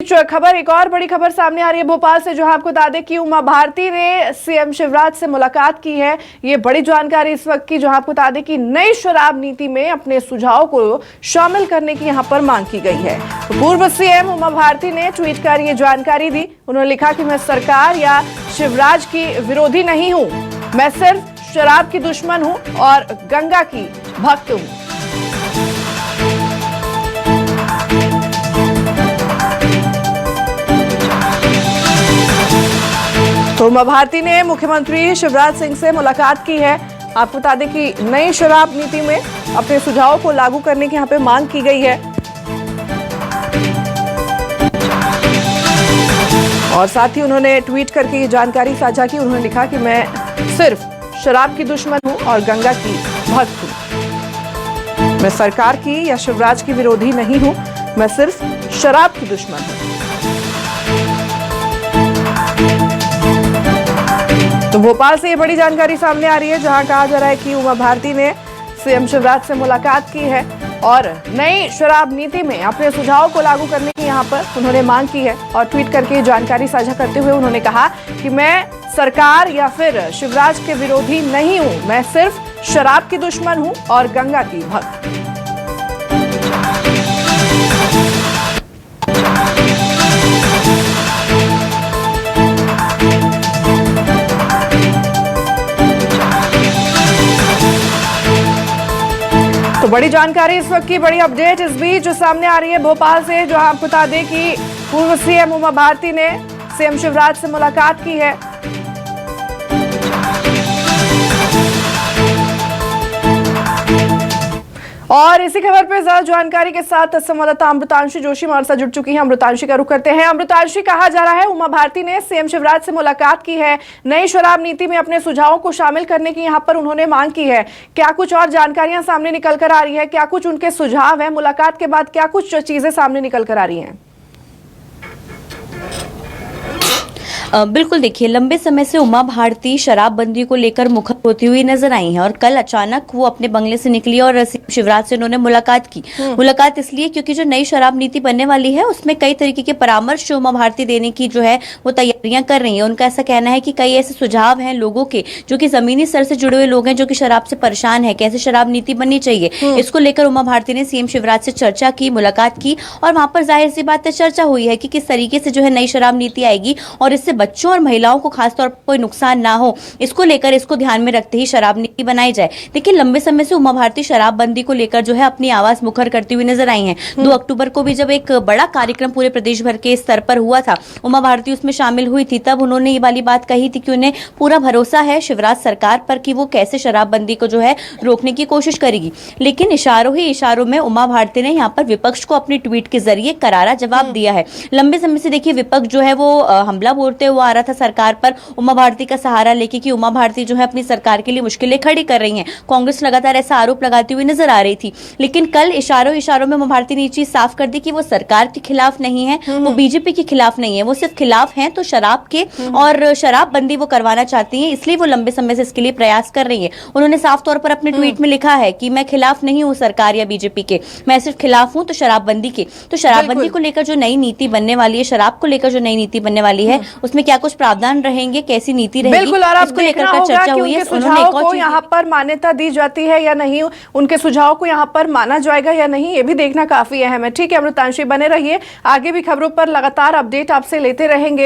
बीच खबर, एक और बड़ी खबर सामने आ रही है भोपाल से, जहां आपको बता दें कि उमा भारती ने सीएम शिवराज से मुलाकात की है। ये बड़ी जानकारी इस वक्त की, जहां आपको बता दें कि नई शराब नीति में अपने सुझाव को शामिल करने की यहां पर मांग की गई है। पूर्व सीएम उमा भारती ने ट्वीट कर ये जानकारी दी। उन्होंने लिखा कि मैं सरकार या शिवराज की विरोधी नहीं हूं, मैं सिर्फ शराब की दुश्मन हूं और गंगा की भक्त हूं। तो उमा भारती ने मुख्यमंत्री शिवराज सिंह से मुलाकात की है। आपको बता दें कि नई शराब नीति में अपने सुझावों को लागू करने की यहां पे मांग की गई है। और साथ ही उन्होंने ट्वीट करके ये जानकारी साझा की। उन्होंने लिखा कि मैं सिर्फ शराब की दुश्मन हूं और गंगा की भक्त हूं। मैं सरकार की या शिवराज की विरोधी नहीं हूं, मैं सिर्फ शराब की दुश्मन हूं। तो भोपाल से ये बड़ी जानकारी सामने आ रही है, जहां कहा जा रहा है कि उमा भारती ने सीएम शिवराज से मुलाकात की है और नई शराब नीति में अपने सुझाव को लागू करने की यहां पर उन्होंने मांग की है। और ट्वीट करके जानकारी साझा करते हुए उन्होंने कहा कि मैं सरकार या फिर शिवराज के विरोधी नहीं हूं, मैं सिर्फ शराब की दुश्मन हूं और गंगा की भक्त। तो बड़ी जानकारी इस वक्त की, बड़ी अपडेट इस बीच जो सामने आ रही है भोपाल से, जो आपको बता दें कि पूर्व सीएम उमा भारती ने सीएम शिवराज से मुलाकात की है। और इसी खबर पर ज्यादा जानकारी के साथ संवाददाता अमृतांशी जोशी हमारे साथ जुड़ चुकी हैं। अमृतांशी का रुख करते हैं। अमृतांशी, कहा जा रहा है उमा भारती ने सीएम शिवराज से मुलाकात की है, नई शराब नीति में अपने सुझावों को शामिल करने की यहां पर उन्होंने मांग की है। क्या कुछ और जानकारियां सामने निकल कर आ रही है? क्या कुछ उनके सुझाव है? मुलाकात के बाद क्या कुछ चीजें सामने निकल कर आ रही हैं? बिल्कुल, देखिए, लंबे समय से उमा भारती शराबबंदी को लेकर मुखर होती हुई नजर आई हैं और कल अचानक वो अपने बंगले से निकली और शिवराज से उन्होंने मुलाकात की। मुलाकात इसलिए क्योंकि जो नई शराब नीति बनने वाली है उसमें कई तरीके के परामर्श उमा भारती देने की जो है वो तैयारियां कर रही है। उनका ऐसा कहना है कि कई ऐसे सुझाव हैं लोगों के जो कि जमीनी स्तर से जुड़े हुए लोग हैं जो कि शराब से परेशान है, कैसे शराब नीति बननी चाहिए। इसको लेकर उमा भारती ने सीएम शिवराज से चर्चा की, मुलाकात की और वहां पर जाहिर सी बात है चर्चा हुई है कि किस तरीके से जो है नई शराब नीति आएगी और इससे बच्चों और महिलाओं को खासतौर पर कोई नुकसान ना हो, इसको लेकर इसको ध्यान में रखते ही शराब नीति बनाई जाए। देखिए, लंबे समय से उमा भारती शराबबंदी को लेकर जो है अपनी आवाज मुखर करती हुई नजर आई हैं। 2 अक्टूबर को भी जब एक बड़ा कार्यक्रम पूरे प्रदेश भर के स्तर पर हुआ था, उमा भारती उसमें शामिल हुई थी, तब उन्होंने ये वाली बात कही थी कि उन्हें पूरा भरोसा है शिवराज सरकार पर कि वो कैसे शराबबंदी को जो है रोकने की कोशिश करेगी। लेकिन इशारों ही इशारों में उमा भारती ने यहाँ पर विपक्ष को अपनी ट्वीट के जरिए करारा जवाब दिया है। लंबे समय से देखिए विपक्ष जो है वो हमला बोलते हुए आ रहा था सरकार पर, उमा भारती का सहारा लेके कि उमा भारती जो है अपनी सरकार के लिए मुश्किलें खड़ी कर रही हैं। कांग्रेस लगातार ऐसा आरोप लगाती हुई नजर आ रही थी। लेकिन कल इशारों में उमा भारती ने ये चीज साफ कर दी कि वो सरकार के खिलाफ नहीं है, वो बीजेपी के खिलाफ नहीं है, वो सिर्फ खिलाफ हैं तो शराब के, और शराबबंदी वो करवाना चाहती है, इसलिए वो लंबे समय से इसके लिए प्रयास कर रही है। उन्होंने साफ तौर पर अपने ट्वीट में लिखा है कि मैं खिलाफ नहीं हूँ सरकार या बीजेपी के, मैं सिर्फ खिलाफ हूँ तो शराबबंदी के। तो शराबबंदी को लेकर जो नई नीति बनने वाली है, शराब को लेकर जो नई नीति बनने वाली है, उसमें क्या कुछ प्रावधान रहेंगे, कैसी नीति रहेगी, बिल्कुल। और आप देखना होगा कि उनके सुझाव को यहाँ पर मान्यता दी जाती है या नहीं, उनके सुझाव को यहाँ पर माना जाएगा या नहीं, ये भी देखना काफी अहम है। ठीक है अमृतांशी, बने रहिए, आगे भी खबरों पर लगातार अपडेट आपसे लेते रहेंगे।